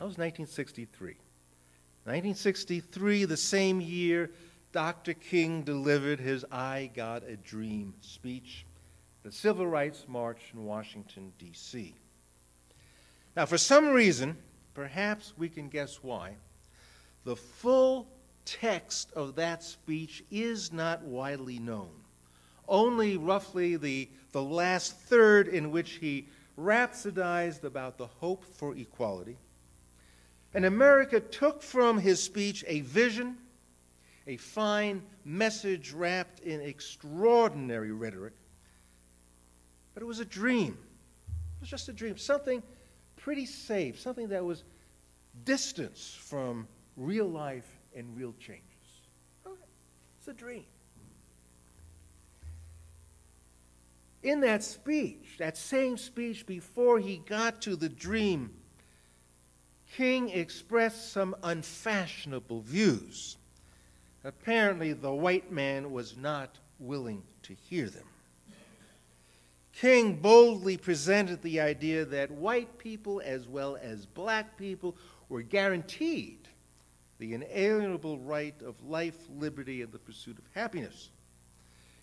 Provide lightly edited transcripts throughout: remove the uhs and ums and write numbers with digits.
That was 1963. 1963, the same year, Dr. King delivered his I Got a Dream speech, the Civil Rights March in Washington, D.C. Now, for some reason, perhaps we can guess why, the full text of that speech is not widely known. Only roughly the last third, in which he rhapsodized about the hope for equality. And America took from his speech a vision, a fine message wrapped in extraordinary rhetoric. But it was a dream. It was just a dream, something pretty safe, something that was distance from real life and real changes. Okay. It's a dream. In that speech, that same speech before he got to the dream, King expressed some unfashionable views. Apparently, the white man was not willing to hear them. King boldly presented the idea that white people, as well as black people, were guaranteed the inalienable right of life, liberty, and the pursuit of happiness.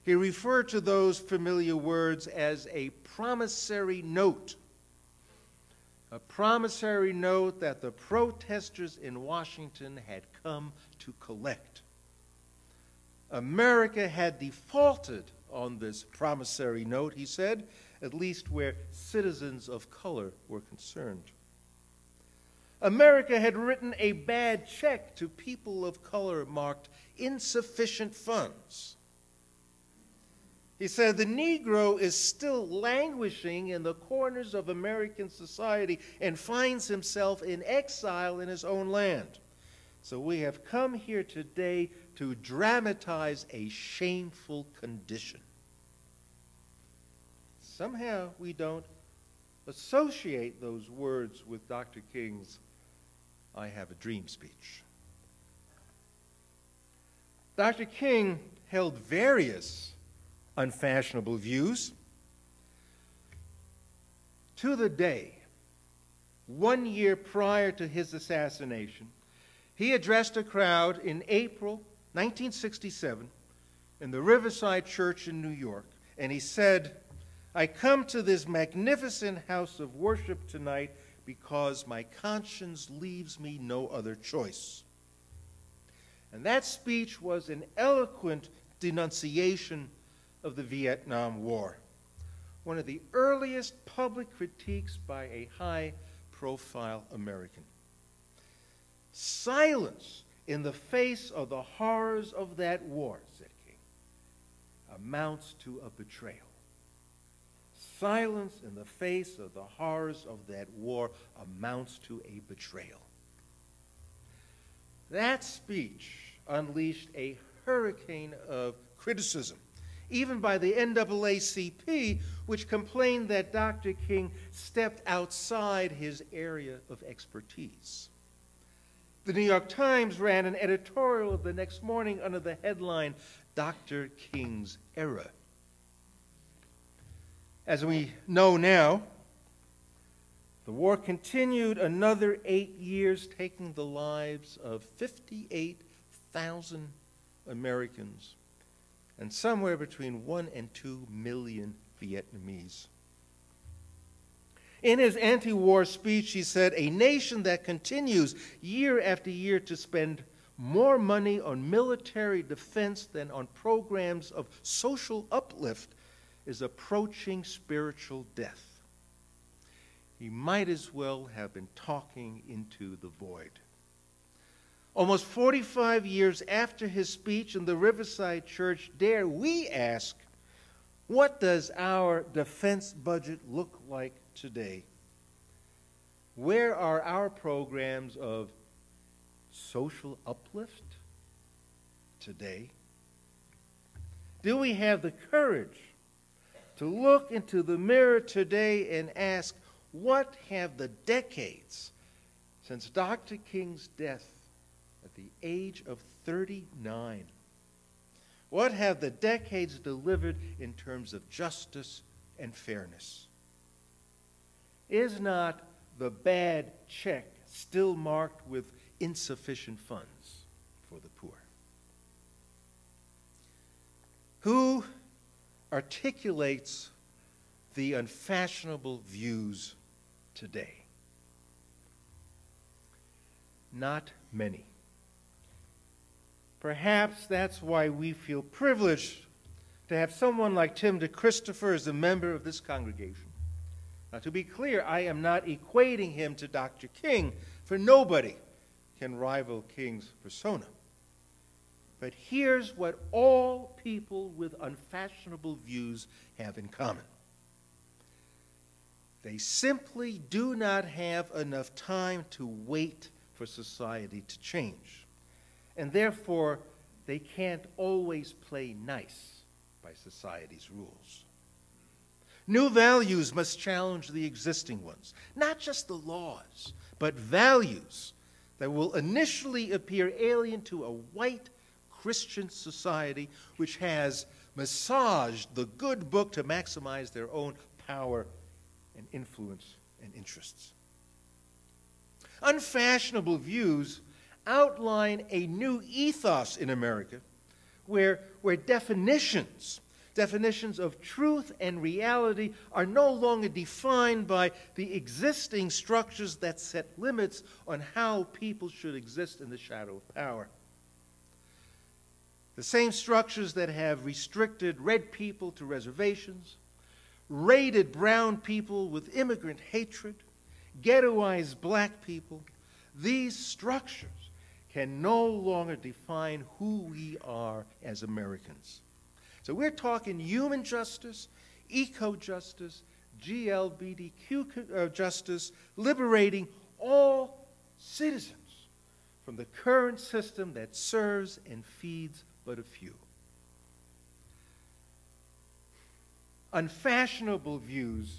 He referred to those familiar words as a promissory note. A promissory note that the protesters in Washington had come to collect. America had defaulted on this promissory note, he said, at least where citizens of color were concerned. America had written a bad check to people of color marked insufficient funds. He said the Negro is still languishing in the corners of American society and finds himself in exile in his own land. So we have come here today to dramatize a shameful condition. Somehow we don't associate those words with Dr. King's I Have a Dream speech. Dr. King held various unfashionable views. To the day, 1 year prior to his assassination, he addressed a crowd in April 1967 in the Riverside Church in New York, and he said, "I come to this magnificent house of worship tonight because my conscience leaves me no other choice." And that speech was an eloquent denunciation of the Vietnam War, one of the earliest public critiques by a high-profile American. Silence in the face of the horrors of that war, said King, amounts to a betrayal. Silence in the face of the horrors of that war amounts to a betrayal. That speech unleashed a hurricane of criticism, even by the NAACP, which complained that Dr. King stepped outside his area of expertise. The New York Times ran an editorial the next morning under the headline, "Dr. King's Era." As we know now, the war continued another 8 years, taking the lives of 58,000 Americans and somewhere between 1 and 2 million Vietnamese. In his anti-war speech, he said, "A nation that continues year after year to spend more money on military defense than on programs of social uplift is approaching spiritual death." He might as well have been talking into the void. Almost 45 years after his speech in the Riverside Church, dare we ask, what does our defense budget look like today? Where are our programs of social uplift today? Do we have the courage to look into the mirror today and ask, what have the decades since Dr. King's death at the age of 39, what have the decades delivered in terms of justice and fairness? Is not the bad check still marked with insufficient funds for the poor? Who articulates the unfashionable views today? Not many. Perhaps that's why we feel privileged to have someone like Tim DeChristopher as a member of this congregation. Now, to be clear, I am not equating him to Dr. King, for nobody can rival King's persona. But here's what all people with unfashionable views have in common. They simply do not have enough time to wait for society to change. And therefore, they can't always play nice by society's rules. New values must challenge the existing ones, not just the laws, but values that will initially appear alien to a white Christian society which has massaged the good book to maximize their own power and influence and interests. Unfashionable views outline a new ethos in America where definitions of truth and reality are no longer defined by the existing structures that set limits on how people should exist in the shadow of power. The same structures that have restricted red people to reservations, raided brown people with immigrant hatred, ghettoized black people, these structures can no longer define who we are as Americans. So we're talking human justice, eco-justice, GLBTQ justice, liberating all citizens from the current system that serves and feeds but a few. Unfashionable views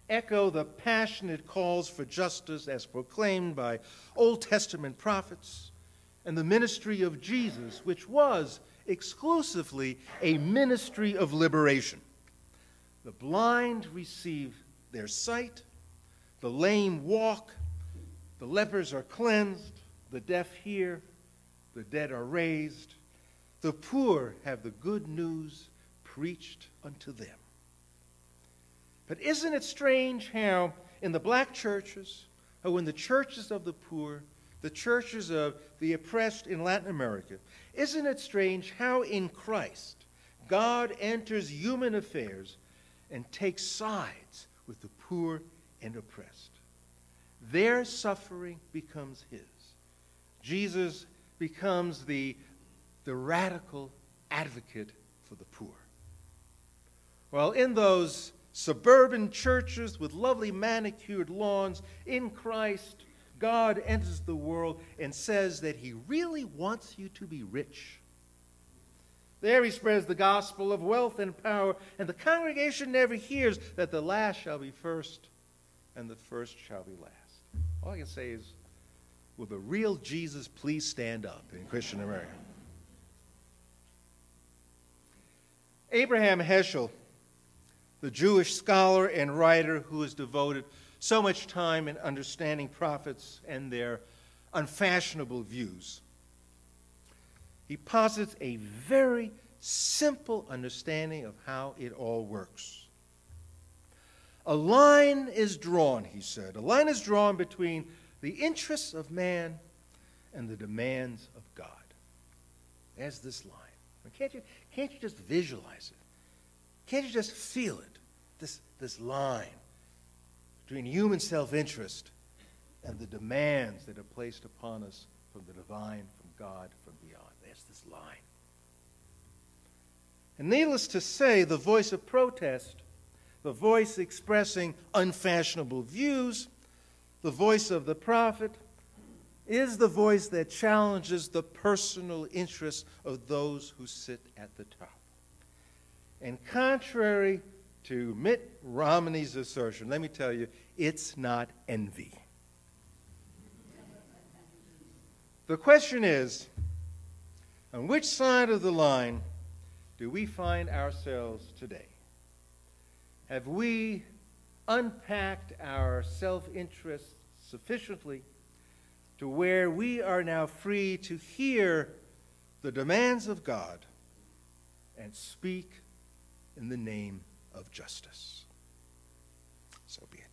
echo the passionate calls for justice as proclaimed by Old Testament prophets and the ministry of Jesus, which was exclusively a ministry of liberation. The blind receive their sight, the lame walk, the lepers are cleansed, the deaf hear, the dead are raised, the poor have the good news preached unto them. But isn't it strange how in the black churches, or in the churches of the poor, the churches of the oppressed in Latin America, isn't it strange how in Christ God enters human affairs and takes sides with the poor and oppressed? Their suffering becomes his. Jesus becomes the radical advocate for the poor. Well, in those suburban churches with lovely manicured lawns, in Christ, God enters the world and says that he really wants you to be rich. There he spreads the gospel of wealth and power, and the congregation never hears that the last shall be first and the first shall be last. All I can say is, will the real Jesus please stand up in Christian America? Abraham Heschel, the Jewish scholar and writer who has devoted so much time in understanding prophets and their unfashionable views, he posits a very simple understanding of how it all works. A line is drawn, he said. A line is drawn between the interests of man and the demands of God. There's this line. Can't you just visualize it? Can't you just feel it? This line between human self-interest and the demands that are placed upon us from the divine, from God, from beyond. There's this line. And needless to say, the voice of protest, the voice expressing unfashionable views, the voice of the prophet, is the voice that challenges the personal interests of those who sit at the top. And contrary to Mitt Romney's assertion, let me tell you, it's not envy. The question is, on which side of the line do we find ourselves today? Have we unpacked our self-interest sufficiently to where we are now free to hear the demands of God and speak in the name of justice. So be it.